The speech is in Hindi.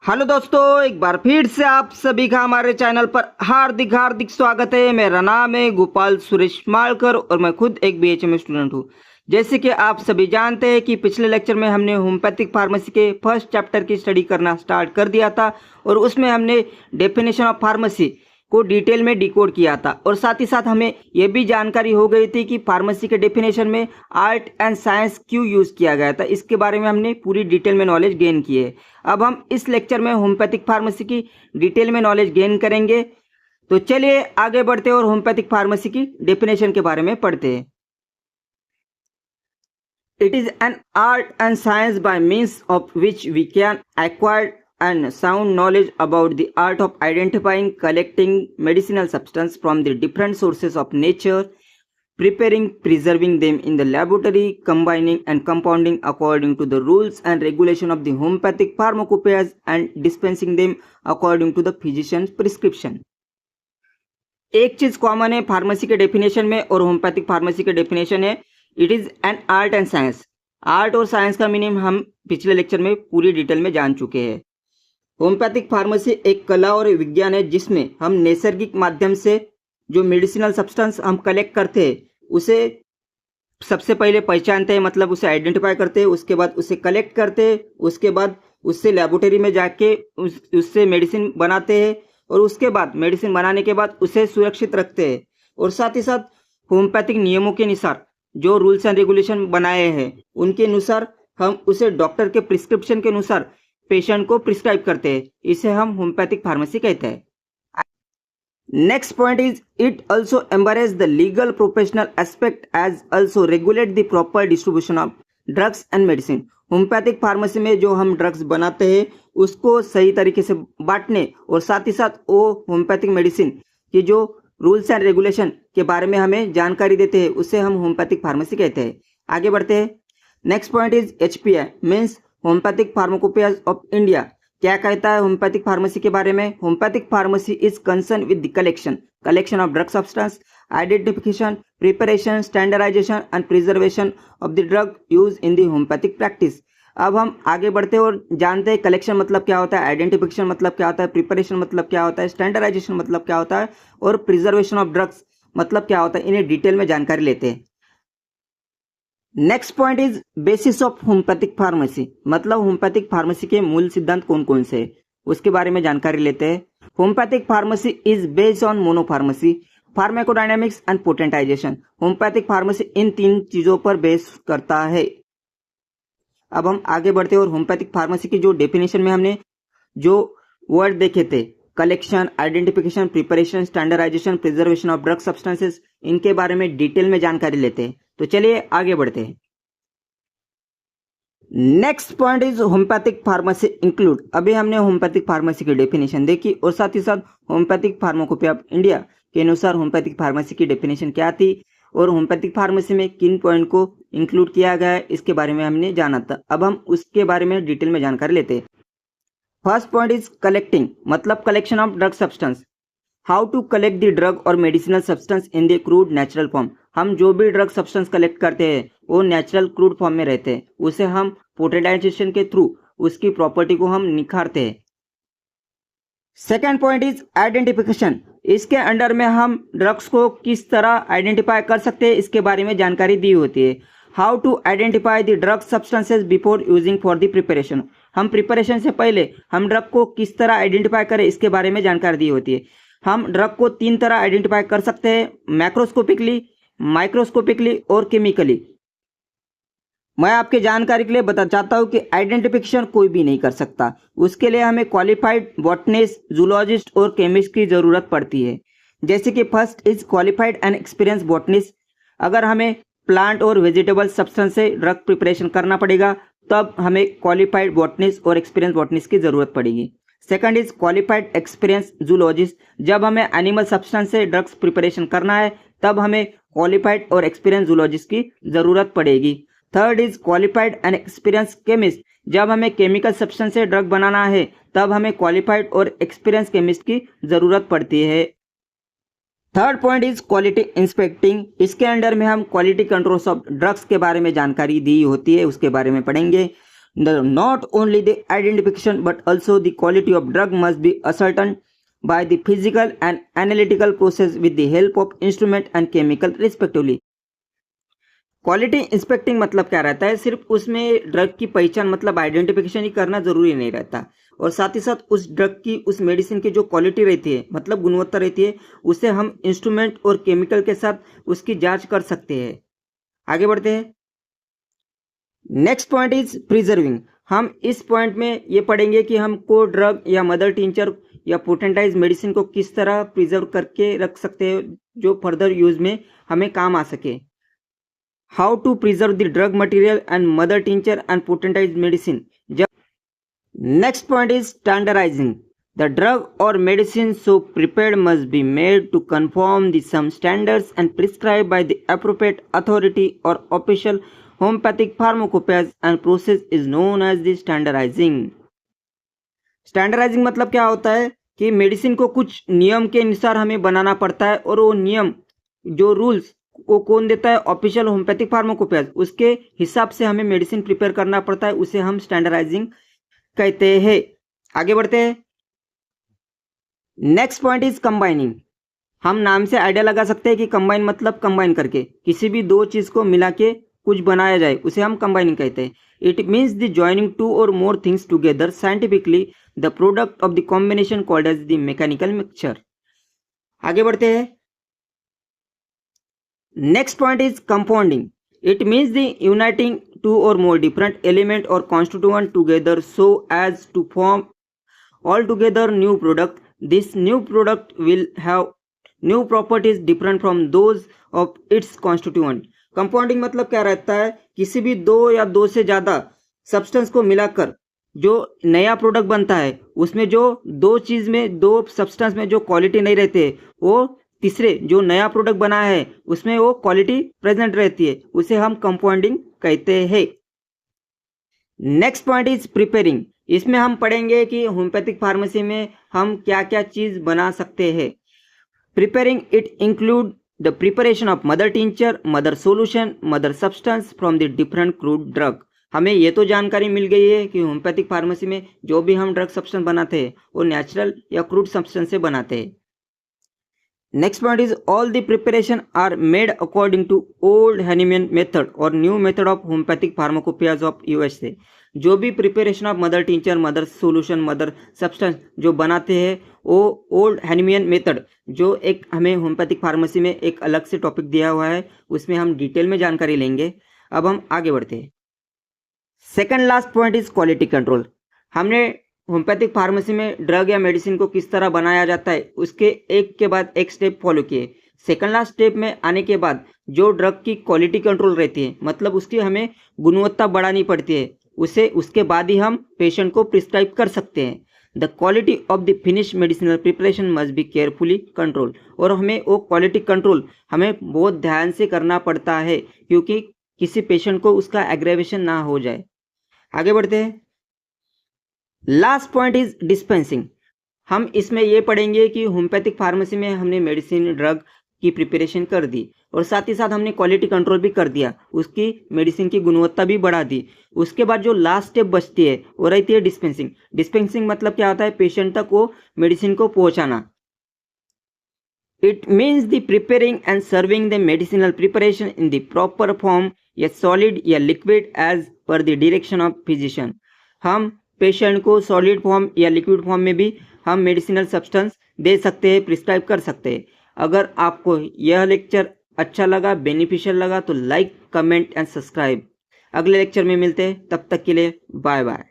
हेलो दोस्तों, एक बार फिर से आप सभी का हमारे चैनल पर हार्दिक हार्दिक स्वागत है। मेरा नाम है गोपाल सुरेश मालकर और मैं खुद एक बीएचएम स्टूडेंट हूँ। जैसे कि आप सभी जानते हैं कि पिछले लेक्चर में हमने होम्योपैथिक फार्मेसी के फर्स्ट चैप्टर की स्टडी करना स्टार्ट कर दिया था और उसमें हमने डेफिनेशन ऑफ फार्मेसी को डिटेल में डिकोड किया था और साथ ही साथ हमें यह भी जानकारी हो गई थी कि फार्मेसी के डेफिनेशन में आर्ट एंड साइंस क्यों यूज़ किया गया था। इसके बारे में हमने पूरी डिटेल में नॉलेज गेन की है। अब हम इस लेक्चर में होम्योपैथिक फार्मेसी की डिटेल में नॉलेज गेन करेंगे। तो चलिए आगे बढ़ते हैं और होम्योपैथिक फार्मेसी की डेफिनेशन के बारे में पढ़ते हैं। It is an art and science by means of which we can acquire and sound knowledge about the art of identifying, collecting medicinal substance from the different sources of nature, preparing, preserving them in the laboratory, combining and compounding according to the rules and regulation of the homeopathic pharmacopoeias and dispensing them according to the physician's prescription. एक चीज कॉमन है फार्मेसी के डेफिनेशन में और होम्योपैथिक फार्मेसी के डेफिनेशन है it is an art and science. Art और साइंस का मीनिंग हम पिछले लेक्चर में पूरी डिटेल में जान चुके हैं। होम्योपैथिक फार्मेसी एक कला और विज्ञान है जिसमें हम नैसर्गिक माध्यम से जो मेडिसिनल सब्सटेंस हम कलेक्ट करते हैं उसे सबसे पहले पहचानते हैं, मतलब उसे आइडेंटिफाई करते हैं, उसके बाद उसे कलेक्ट करते हैं, उसके बाद उससे लेबोरेटरी में जाके उससे मेडिसिन बनाते हैं और उसके बाद मेडिसिन बनाने के बाद उसे सुरक्षित रखते हैं और साथ ही साथ होम्योपैथिक नियमों के अनुसार जो रूल्स एंड रेगुलेशन बनाए हैं उनके अनुसार हम उसे डॉक्टर के प्रिस्क्रिप्शन के अनुसार पेशेंट को प्रिस्क्राइब करते हैं। इसे हम होम्योपैथिक फार्मेसी कहते हैं। Next point is it also embrace the legal professional aspect as also regulate the proper distribution of drugs and medicine. Homoeopathic pharmacy में जो हम ड्रग्स बनाते हैं उसको सही तरीके से बांटने और साथ ही साथ वो होम्योपैथिक मेडिसिन की जो रूल्स एंड रेगुलेशन के बारे में हमें जानकारी देते हैं उसे हम होम्योपैथिक फार्मेसी कहते हैं। आगे बढ़ते हैं। Next point is HPI means homoeopathic pharmacopoeia of India. क्या कहता है होम्योपैथिक फार्मेसी के बारे में? Homoeopathic pharmacy is concern with the collection of drug substance, identification, preparation, standardisation and preservation of the drug use in the homoeopathic practice. अब हम आगे बढ़ते हैं और जानते हैं कलेक्शन मतलब क्या होता है, आइडेंटिफिकेशन मतलब क्या होता है, प्रिपरेशन मतलब क्या होता है, स्टैंडर्डाइजेशन मतलब क्या होता है और प्रिजर्वेशन ऑफ ड्रग्स मतलब क्या होता है। इन्हें डिटेल में जानकारी लेते हैं। Next point is basis of homeopathic pharmacy, मतलब होम्योपैथिक फार्मेसी के मूल सिद्धांत कौन कौन से हैं उसके बारे में जानकारी लेते हैं। Homoeopathic pharmacy is based on monopharmacy, pharmacodynamics and potentisation. Homoeopathic pharmacy इन तीन चीजों पर बेस करता है। अब हम आगे बढ़ते हैं और होम्योपैथिक फार्मेसी की जो डेफिनेशन में हमने जो वर्ड देखे थे collection, identification, preparation, standardisation, preservation of drug substances, इनके बारे में डिटेल में जानकारी लेते हैं। तो चलिए आगे बढ़ते हैं। Next point is homeopathic pharmacy include. अभी हमने होम्योपैथिक फार्मेसी की डेफिनेशन देखी और साथ ही साथ होम्योपैथिक फार्माकोपोएया ऑफ इंडिया के अनुसार होम्योपैथिक फार्मेसी की डेफिनेशन क्या थी और होम्योपैथिक फार्मेसी में किन पॉइंट को इंक्लूड किया गया है इसके बारे में हमने जाना था। अब हम उसके बारे में डिटेल में जानकारी लेते हैं। फर्स्ट पॉइंट इज कलेक्टिंग, मतलब collection of drug substance. How to collect the drug और medicinal substance in the crude natural form. हम जो भी ड्रग सब्सटेंस कलेक्ट करते हैं वो नेचुरल क्रूड फॉर्म में रहते हैं, उसे हम पोटेंटाइजेशन के थ्रू उसकी प्रॉपर्टी को हम निखारते हैं। Second point is identification. इसके अंडर में हम ड्रग्स को किस तरह आइडेंटिफाई कर सकते हैं इसके बारे में जानकारी दी होती है। How to identify the drug substances before using for the preparation. हम प्रिपरेशन से पहले हम ड्रग को किस तरह आइडेंटिफाई करें इसके बारे में जानकारी दी होती है। हम ड्रग को तीन तरह आइडेंटिफाई कर सकते हैं, मैक्रोस्कोपिकली, माइक्रोस्कोपिकली और केमिकली। मैं आपके जानकारी के लिए बता चाहता हूं कि आइडेंटिफिकेशन कोई भी नहीं कर सकता, उसके लिए हमें क्वालिफाइड बॉटनिस्ट, जूलॉजिस्ट और केमिस्ट की जरूरत पड़ती है। जैसे कि first is qualified and experience botanist. अगर हमें प्लांट और वेजिटेबल सब्सटेंस से ड्रग प्रिपरेशन करना पड़ेगा तब हमें क्वालिफाइड बॉटनिस्ट और एक्सपीरियंस बॉटनिस्ट की जरूरत पड़ेगी। Second is qualified experience zoologist. जब हमें एनिमल सब्सटेंस से ड्रग्स प्रिपरेशन करना है तब हमें क्वालिफाइड और एक्सपीरियंस जूलॉजिस्ट की जरूरत पड़ेगी। Third is qualified and experience chemist. जब हमें केमिकल सब्सटेंस से ड्रग बनाना है तब हमें क्वालिफाइड और एक्सपीरियंस केमिस्ट की जरूरत पड़ती है। Third point is quality inspecting. इसके अंडर में हम क्वालिटी कंट्रोल्स ऑफ ड्रग्स के बारे में जानकारी दी होती है, उसके बारे में पढ़ेंगे। Not only the identification but also the quality of drug must be ascertained by the physical and analytical process with the help of instrument and chemical respectively. Quality inspecting मतलब क्या रहता है, सिर्फ उसमें ड्रग की पहचान मतलब आइडेंटिफिकेशन ही करना जरूरी नहीं रहता, और साथ ही साथ उस ड्रग की उस मेडिसिन की जो क्वालिटी रहती है मतलब गुणवत्ता रहती है उसे हम इंस्ट्रूमेंट और केमिकल के साथ उसकी जांच कर सकते हैं। आगे बढ़ते हैं। Next point is preserving. हम इस पॉइंट में ये पढ़ेंगे कि हमको ड्रग या मदर टिंचर या पोटेंटाइज मेडिसिन को किस तरह प्रिजर्व करके रख सकते हैं जो फर्दर यूज में हमें काम आ सके। How to preserve the drug material and mother tincture and potentise medicine. Next point is standardising. The drug or medicine so prepared must be made to conform the some standards and prescribed by the appropriate authority or official homeopathic pharmacopoeias and process is known as the standardizing. Standardising मतलब क्या होता है कि मेडिसिन को कुछ नियम के अनुसार हमें बनाना पड़ता है, और वो नियम जो रूल्स वो कौन देता है, ऑफिशियल होम्योपैथिक फार्माकोपोएस, उसके हिसाब से हमें मेडिसिन प्रिपेयर करना पड़ता है, उसे हम स्टैंडर्डाइजिंग कहते हैं। आगे बढ़ते हैं। Next point is combining. हम नाम से आइडिया लगा सकते हैं कि कंबाइन मतलब कंबाइन करके किसी भी दो चीज को मिला के कुछ बनाया जाए, उसे हम कंबाइनिंग कहते हैं। It means the joining two और more things together scientifically, the product of the combination called as the mechanical mixture. आगे बढ़ते हैं। Next point is compounding. It means the uniting two और मोर डिफरेंट एलिमेंट और constituent together so as to form all together new product. This new product will have new properties different from those of its constituent. Compounding मतलब क्या रहता है, किसी भी दो या दो से ज्यादा सब्सटेंस को मिलाकर जो नया प्रोडक्ट बनता है उसमें जो दो चीज में दो सब्सटेंस में जो क्वालिटी नहीं रहती है वो तीसरे जो नया प्रोडक्ट बना है उसमें वो क्वालिटी प्रेजेंट रहती है, उसे हम कंपाउंडिंग कहते हैं। Next point is preparing. इसमें हम पढ़ेंगे कि होम्योपैथिक फार्मेसी में हम क्या क्या चीज बना सकते हैं। Preparing it include the preparation of mother tincture, mother solution, mother substance from the different crude drug. हमें ये तो जानकारी मिल गई है कि होम्योपैथिक फार्मेसी में जो भी हम ड्रग सब्सटेंस बनाते हैं वो नेचुरल या क्रूड सब्सटेंस से बनाते हैं। Next point is all the preparation are made according to old Hahnemannian method और new method of homoeopathic pharmacopoeias of USA. जो भी preparation of mother tincture, mother solution, mother substance जो बनाते हैं वो ओल्ड हैनिमियन मेथड जो एक हमें होम्योपैथिक फार्मेसी में एक अलग से टॉपिक दिया हुआ है, उसमें हम डिटेल में जानकारी लेंगे। अब हम आगे बढ़ते हैं। Second last point is quality control. हमने होम्योपैथिक फार्मेसी में ड्रग या मेडिसिन को किस तरह बनाया जाता है उसके एक के बाद एक स्टेप फॉलो किए। सेकंड लास्ट स्टेप में आने के बाद जो ड्रग की क्वालिटी कंट्रोल रहती है मतलब उसकी हमें गुणवत्ता बढ़ानी पड़ती है, उसे उसके बाद ही हम पेशेंट को प्रिस्क्राइब कर सकते हैं। The quality of the finish medicinal preparation must be carefully control. और हमें वो क्वालिटी कंट्रोल हमें बहुत ध्यान से करना पड़ता है क्योंकि किसी पेशेंट को उसका एग्रेवेशन ना हो जाए। आगे बढ़ते हैं। Last point is dispensing. हम इसमें ये पढ़ेंगे कि होम्योपैथिक फार्मेसी में हमने मेडिसिन ड्रग की प्रिपरेशन कर दी और साथ ही साथ हमने क्वालिटी कंट्रोल भी कर दिया, उसकी मेडिसिन की गुणवत्ता भी बढ़ा दी। उसके बाद जो लास्ट स्टेप बचती है वो रहती है डिस्पेंसिंग। डिस्पेंसिंग मतलब क्या होता है, पेशेंट तक वो मेडिसिन को पहुंचाना। It means the preparing and serving the medicinal preparation in the proper form या सॉलिड या liquid as per the direction of physician. हम पेशेंट को सॉलिड फॉर्म या लिक्विड फॉर्म में भी हम मेडिसिनल सब्सटेंस दे सकते हैं, प्रिस्क्राइब कर सकते हैं। अगर आपको यह लेक्चर अच्छा लगा, बेनिफिशियल लगा तो लाइक, कमेंट एंड सब्सक्राइब। अगले लेक्चर में मिलते हैं, तब तक के लिए बाय बाय।